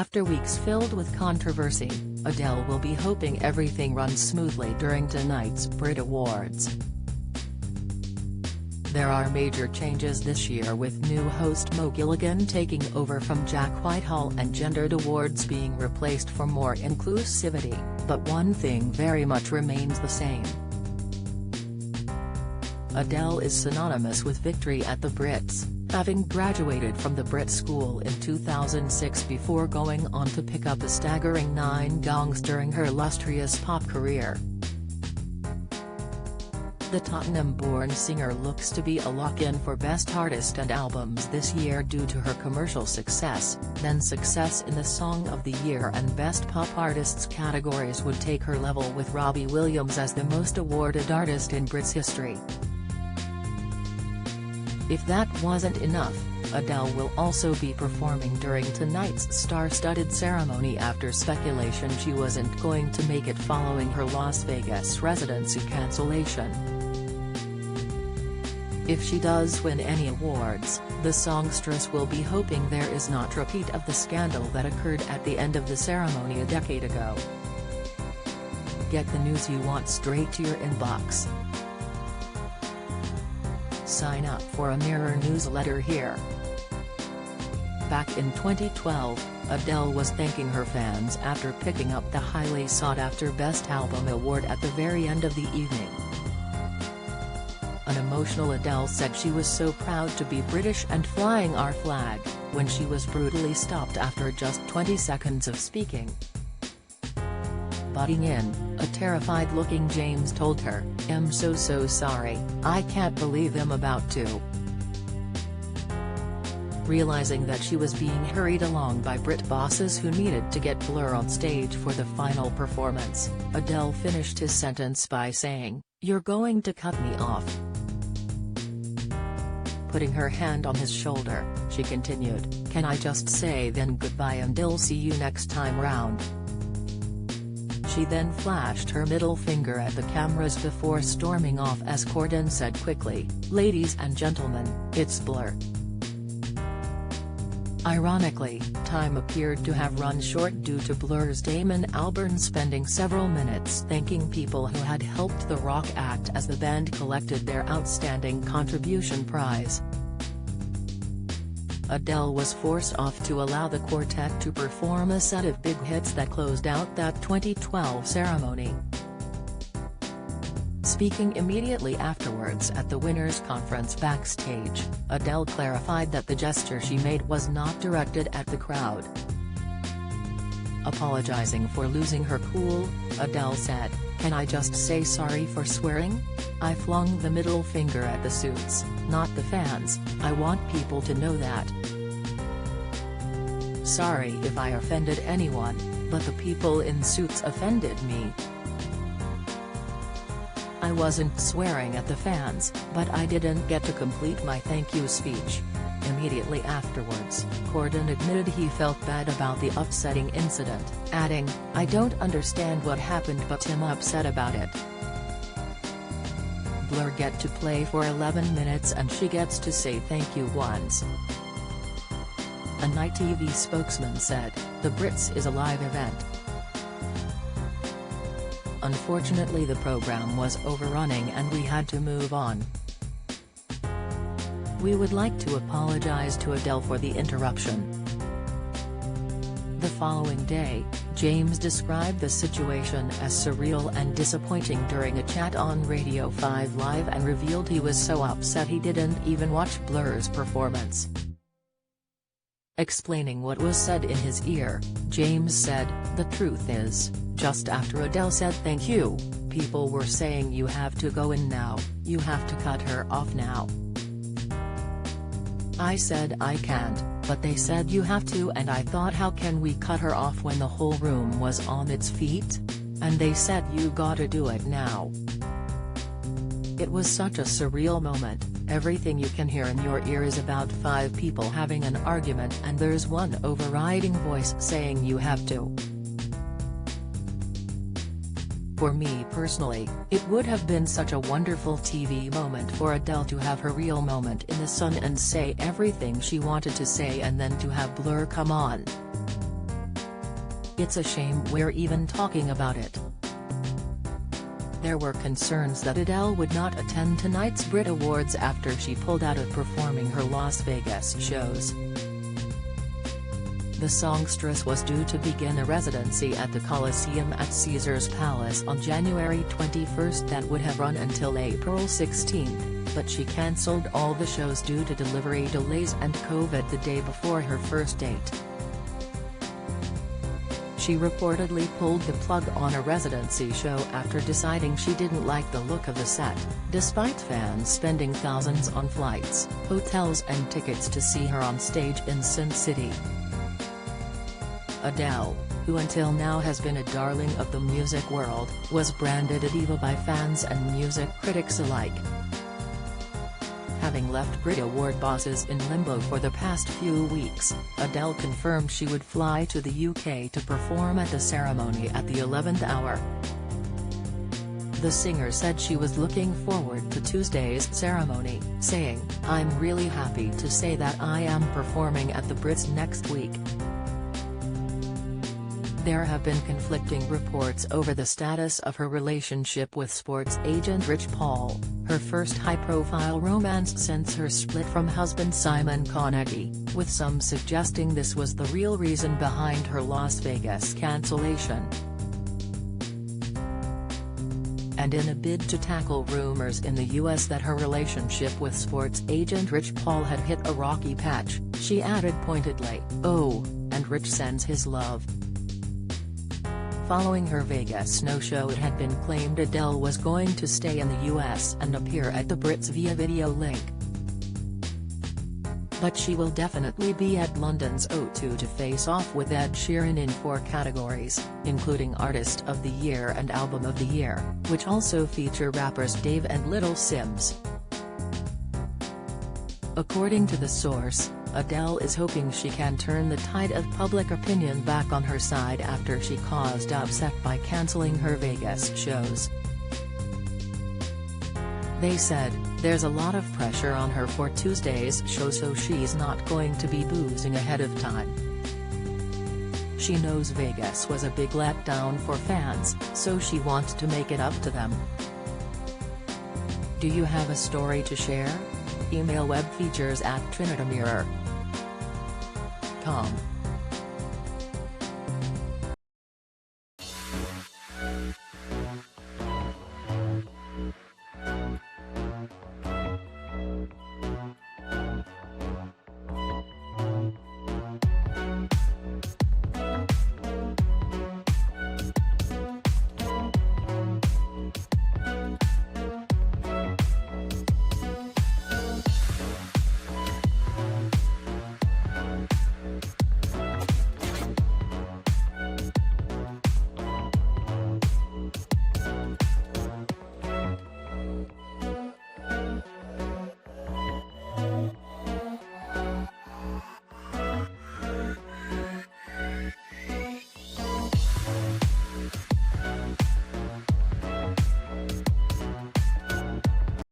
After weeks filled with controversy, Adele will be hoping everything runs smoothly during tonight's Brit Awards. There are major changes this year, with new host Mo Gilligan taking over from Jack Whitehall and gendered awards being replaced for more inclusivity, but one thing very much remains the same. Adele is synonymous with victory at the Brits, having graduated from the Brit School in 2006 before going on to pick up a staggering 9 gongs during her illustrious pop career. The Tottenham-born singer looks to be a lock-in for Best Artist and Albums this year due to her commercial success, then success in the Song of the Year and Best Pop Artists categories would take her level with Robbie Williams as the most awarded artist in Brits history. If that wasn't enough, Adele will also be performing during tonight's star-studded ceremony after speculation she wasn't going to make it following her Las Vegas residency cancellation. If she does win any awards, the songstress will be hoping there is not a repeat of the scandal that occurred at the end of the ceremony a decade ago. Get the news you want straight to your inbox. Sign up for a Mirror newsletter here. Back in 2012, Adele was thanking her fans after picking up the highly sought-after Best Album award at the very end of the evening. An emotional Adele said she was so proud to be British and flying our flag, when she was brutally stopped after just 20 seconds of speaking. Butting in, a terrified-looking James told her, "I'm so sorry, I can't believe I'm about to." Realizing that she was being hurried along by Brit bosses who needed to get Blur on stage for the final performance, Adele finished his sentence by saying, "You're going to cut me off." Putting her hand on his shoulder, she continued, "Can I just say then goodbye and I'll see you next time round." She then flashed her middle finger at the cameras before storming off as Corden said quickly, "Ladies and gentlemen, it's Blur." Ironically, time appeared to have run short due to Blur's Damon Albarn spending several minutes thanking people who had helped the rock act as the band collected their Outstanding Contribution prize. Adele was forced off to allow the quartet to perform a set of big hits that closed out that 2012 ceremony. Speaking immediately afterwards at the winners' conference backstage, Adele clarified that the gesture she made was not directed at the crowd. Apologizing for losing her cool, Adele said, "Can I just say sorry for swearing? I flung the middle finger at the suits, not the fans. I want people to know that. Sorry if I offended anyone, but the people in suits offended me. I wasn't swearing at the fans, but I didn't get to complete my thank you speech." Immediately afterwards, Corden admitted he felt bad about the upsetting incident, adding, "I don't understand what happened but I'm upset about it. Blur get to play for 11 minutes and she gets to say thank you once." A Night TV spokesman said, "The Brits is a live event. Unfortunately the program was overrunning and we had to move on. We would like to apologize to Adele for the interruption." The following day, James described the situation as surreal and disappointing during a chat on Radio 5 Live and revealed he was so upset he didn't even watch Blur's performance. Explaining what was said in his ear, James said, "The truth is, just after Adele said thank you, people were saying you have to go in now, you have to cut her off now. I said I can't, but they said you have to and I thought how can we cut her off when the whole room was on its feet? And they said you gotta do it now." It was such a surreal moment. Everything you can hear in your ear is about 5 people having an argument and there's one overriding voice saying you have to. For me personally, it would have been such a wonderful TV moment for Adele to have her real moment in the sun and say everything she wanted to say and then to have Blur come on. "It's a shame we're even talking about it." There were concerns that Adele would not attend tonight's Brit Awards after she pulled out of performing her Las Vegas shows. The songstress was due to begin a residency at the Coliseum at Caesar's Palace on January 21 that would have run until April 16, but she cancelled all the shows due to delivery delays and COVID the day before her first date. She reportedly pulled the plug on a residency show after deciding she didn't like the look of the set, despite fans spending thousands on flights, hotels and tickets to see her on stage in Sin City. Adele, who until now has been a darling of the music world, was branded a diva by fans and music critics alike. Having left Brit Award bosses in limbo for the past few weeks, Adele confirmed she would fly to the UK to perform at the ceremony at the 11th hour. The singer said she was looking forward to Tuesday's ceremony, saying, "I'm really happy to say that I am performing at the Brits next week." There have been conflicting reports over the status of her relationship with sports agent Rich Paul, her first high-profile romance since her split from husband Simon Carnegie, with some suggesting this was the real reason behind her Las Vegas cancellation. And in a bid to tackle rumors in the US that her relationship with sports agent Rich Paul had hit a rocky patch, she added pointedly, "Oh, and Rich sends his love." Following her Vegas no-show, it had been claimed Adele was going to stay in the US and appear at the Brits via video link. But she will definitely be at London's O2 to face off with Ed Sheeran in 4 categories, including Artist of the Year and Album of the Year, which also feature rappers Dave and Little Sims. According to the source, Adele is hoping she can turn the tide of public opinion back on her side after she caused upset by cancelling her Vegas shows. They said, "There's a lot of pressure on her for Tuesday's show, so she's not going to be boozing ahead of time. She knows Vegas was a big letdown for fans, so she wants to make it up to them." Do you have a story to share? Email webfeatures@trinitymirror.com.